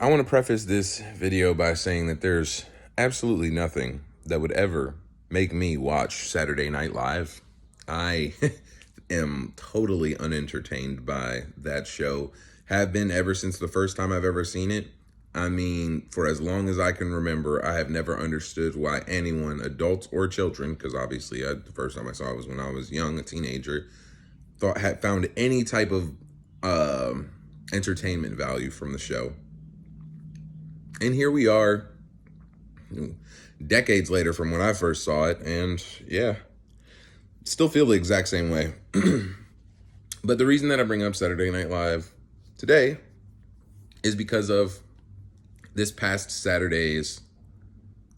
I want to preface this video by saying that there's absolutely nothing that would ever make me watch Saturday Night Live. I am totally unentertained by that show. Have been ever since the first time I've ever seen it. I mean, for as long as I can remember, I have never understood why anyone, adults or children, because obviously the first time I saw it was when I was young, a teenager, had found any type of entertainment value from the show. And here we are, decades later from when I first saw it, and yeah, still feel the exact same way. But the reason that I bring up Saturday Night Live today is because of this past Saturday's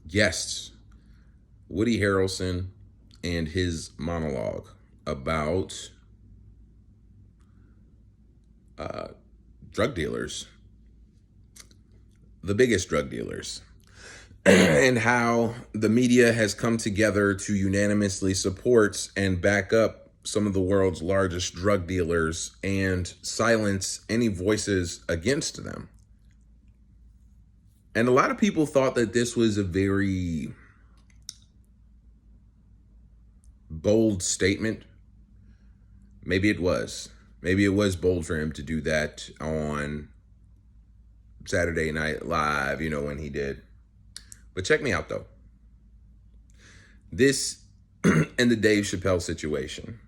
guests, Woody Harrelson and his monologue about drug dealers, the biggest drug dealers, and how the media has come together to unanimously support and back up some of the world's largest drug dealers and silence any voices against them. And a lot of people thought that this was a very bold statement. Maybe it was. Maybe it was bold for him to do that on Saturday Night Live, when he did. But check me out, though. This and the Dave Chappelle situation.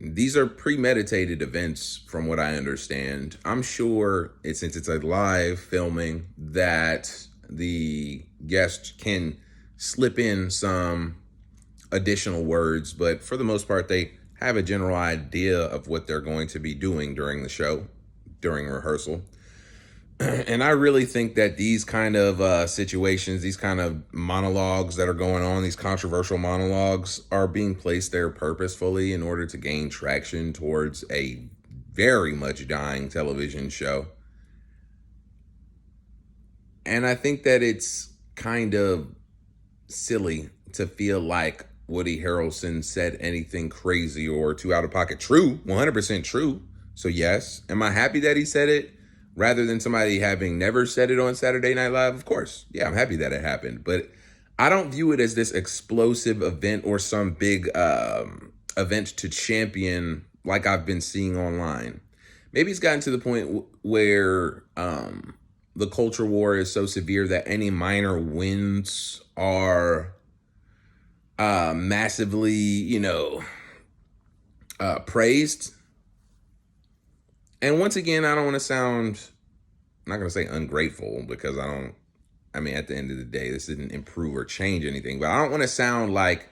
These are premeditated events from what I understand. I'm sure, since it's a live filming, that the guest can slip in some additional words, but for the most part, they have a general idea of what they're going to be doing during the show, during rehearsal. And I really think that these kind of situations, these kind of monologues that are going on, these controversial monologues, are being placed there purposefully in order to gain traction towards a very much dying television show. And I think that it's kind of silly to feel like Woody Harrelson said anything crazy or too out of pocket. True, 100% true. So yes, am I happy that he said it rather than somebody having never said it on Saturday Night Live? Of course. Yeah, I'm happy that it happened. But I don't view it as this explosive event or some big event to champion like I've been seeing online. Maybe it's gotten to the point where the culture war is so severe that any minor wins are massively, praised. And once again, I don't want to sound, I'm not going to say ungrateful, because at the end of the day, this didn't improve or change anything, but I don't want to sound like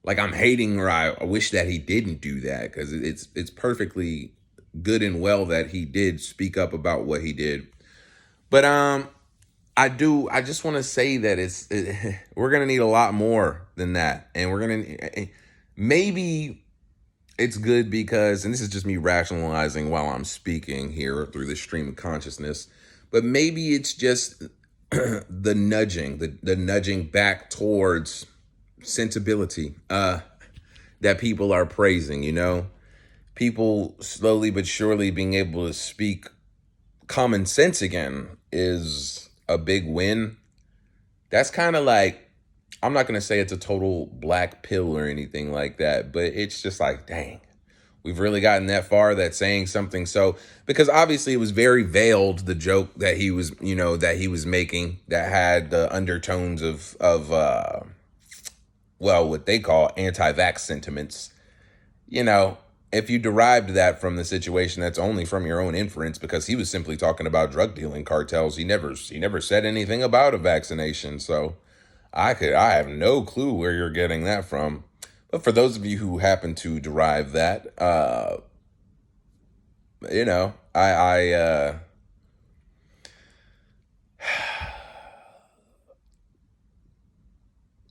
I'm hating or I wish that he didn't do that, because it's perfectly good and well that he did speak up about what he did. But I just want to say that we're going to need a lot more than that. And we're going to, maybe it's good because, and this is just me rationalizing while I'm speaking here through the stream of consciousness, but maybe it's just the nudging back towards sensibility that people are praising, people slowly but surely being able to speak common sense again is a big win. That's kind of like, I'm not going to say it's a total black pill or anything like that, but it's just like, dang, we've really gotten that far that saying something. So, because obviously it was very veiled, the joke that he was, making, that had the undertones of what they call anti-vax sentiments. If you derived that from the situation, that's only from your own inference, because he was simply talking about drug dealing cartels. He never said anything about a vaccination. So I have no clue where you're getting that from. But for those of you who happen to derive that, I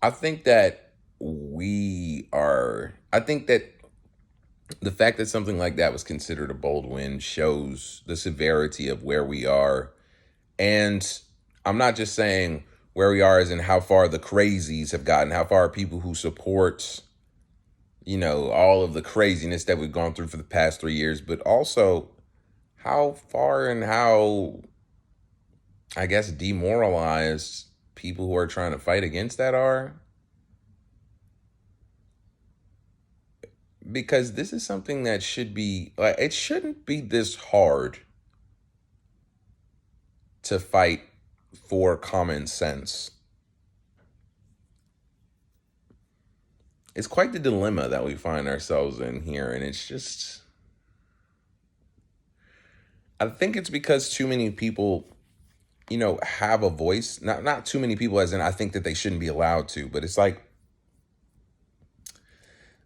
think that the fact that something like that was considered a bold win shows the severity of where we are. And I'm not just saying where we are as in how far the crazies have gotten, how far people who support all of the craziness that we've gone through for the past 3 years, but also how far and how, I guess, demoralized people who are trying to fight against that are. Because this is something that should be, like, it shouldn't be this hard to fight for common sense. It's quite the dilemma that we find ourselves in here. And it's just, I think it's because too many people, have a voice. Not too many people, as in I think that they shouldn't be allowed to, but it's like,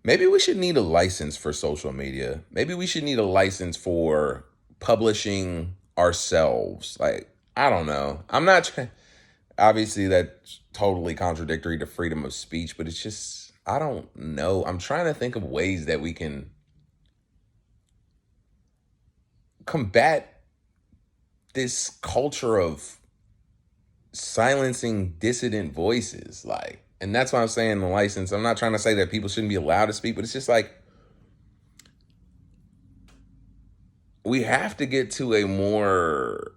maybe we should need a license for social media. Maybe we should need a license for publishing ourselves. Like, I don't know. I'm not trying. Obviously, that's totally contradictory to freedom of speech, but it's just, I don't know. I'm trying to think of ways that we can combat this culture of silencing dissident voices. Like, and that's why I'm saying the license. I'm not trying to say that people shouldn't be allowed to speak, but it's just like, we have to get to a more,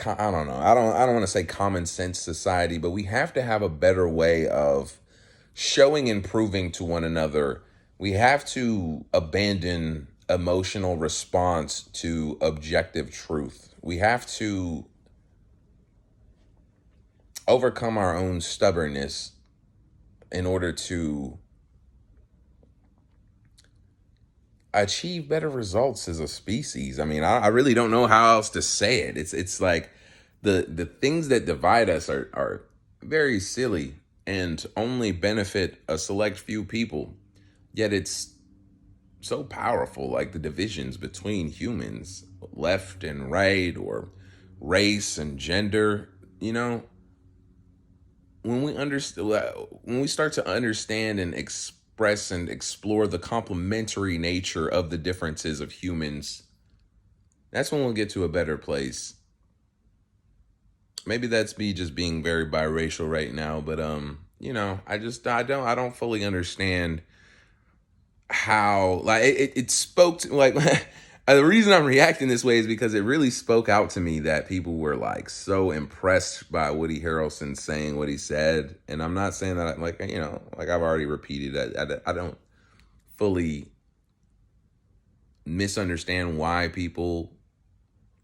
I don't know. I don't want to say common sense society, but we have to have a better way of showing and proving to one another. We have to abandon emotional response to objective truth. We have to overcome our own stubbornness in order to achieve better results as a species. I mean, I really don't know how else to say it. It's like the things that divide us are very silly and only benefit a select few people. Yet it's so powerful, like the divisions between humans, left and right, or race and gender. You know, when we start to understand and express and explore the complementary nature of the differences of humans, that's when we'll get to a better place. Maybe that's me just being very biracial right now, but I don't fully understand how, like, it spoke to, like, the reason I'm reacting this way is because it really spoke out to me that people were like so impressed by Woody Harrelson saying what he said. And I'm not saying that, like, like I've already repeated, I don't fully misunderstand why people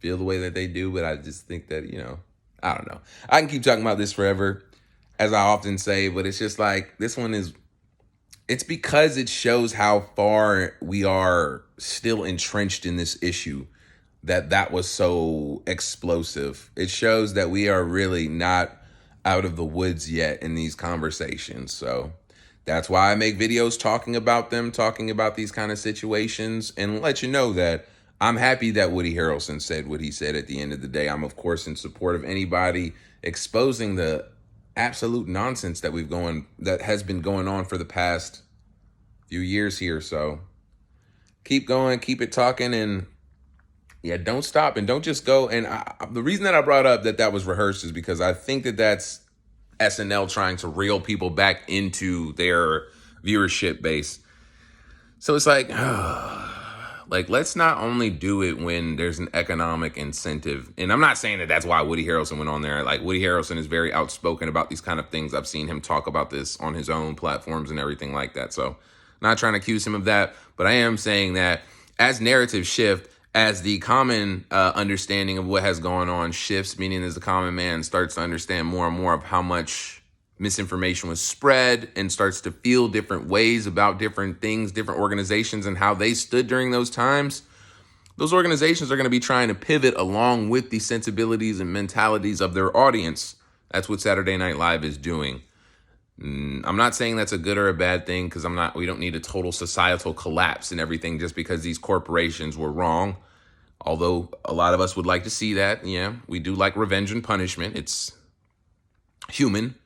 feel the way that they do, but I just think that, I don't know. I can keep talking about this forever, as I often say, but it's just like, this one is, it's because it shows how far we are still entrenched in this issue that was so explosive. It shows that we are really not out of the woods yet in these conversations. So that's why I make videos talking about them, talking about these kind of situations, and let you know that I'm happy that Woody Harrelson said what he said at the end of the day. I'm, of course, in support of anybody exposing the absolute nonsense that has been going on for the past few years here. So keep going, keep it talking, and yeah, don't stop and don't just go. And the reason that I brought up that was rehearsed is because I think that that's SNL trying to reel people back into their viewership base. So it's like, like, let's not only do it when there's an economic incentive. And I'm not saying that that's why Woody Harrelson went on there. Like, Woody Harrelson is very outspoken about these kind of things. I've seen him talk about this on his own platforms and everything like that. So not trying to accuse him of that, but I am saying that as narrative shift, as the common understanding of what has gone on shifts, meaning as the common man starts to understand more and more of how much misinformation was spread and starts to feel different ways about different things, different organizations, and how they stood during those times, those organizations are going to be trying to pivot along with the sensibilities and mentalities of their audience. That's what Saturday Night Live is doing. I'm not saying that's a good or a bad thing, because we don't need a total societal collapse and everything just because these corporations were wrong. Although a lot of us would like to see that. Yeah, we do like revenge and punishment. It's human.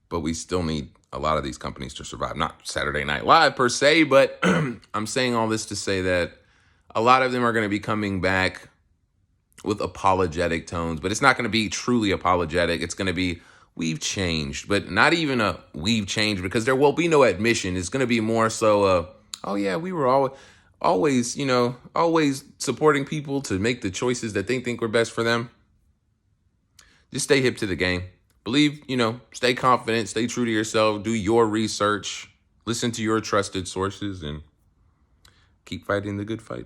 But we still need a lot of these companies to survive. Not Saturday Night Live per se, but I'm saying all this to say that a lot of them are going to be coming back with apologetic tones, but it's not going to be truly apologetic. It's going to be, we've changed, but not even a we've changed, because there will be no admission. It's going to be more so, oh yeah, we were always, always supporting people to make the choices that they think were best for them. Just stay hip to the game. Believe, stay confident, stay true to yourself, do your research, listen to your trusted sources, and keep fighting the good fight.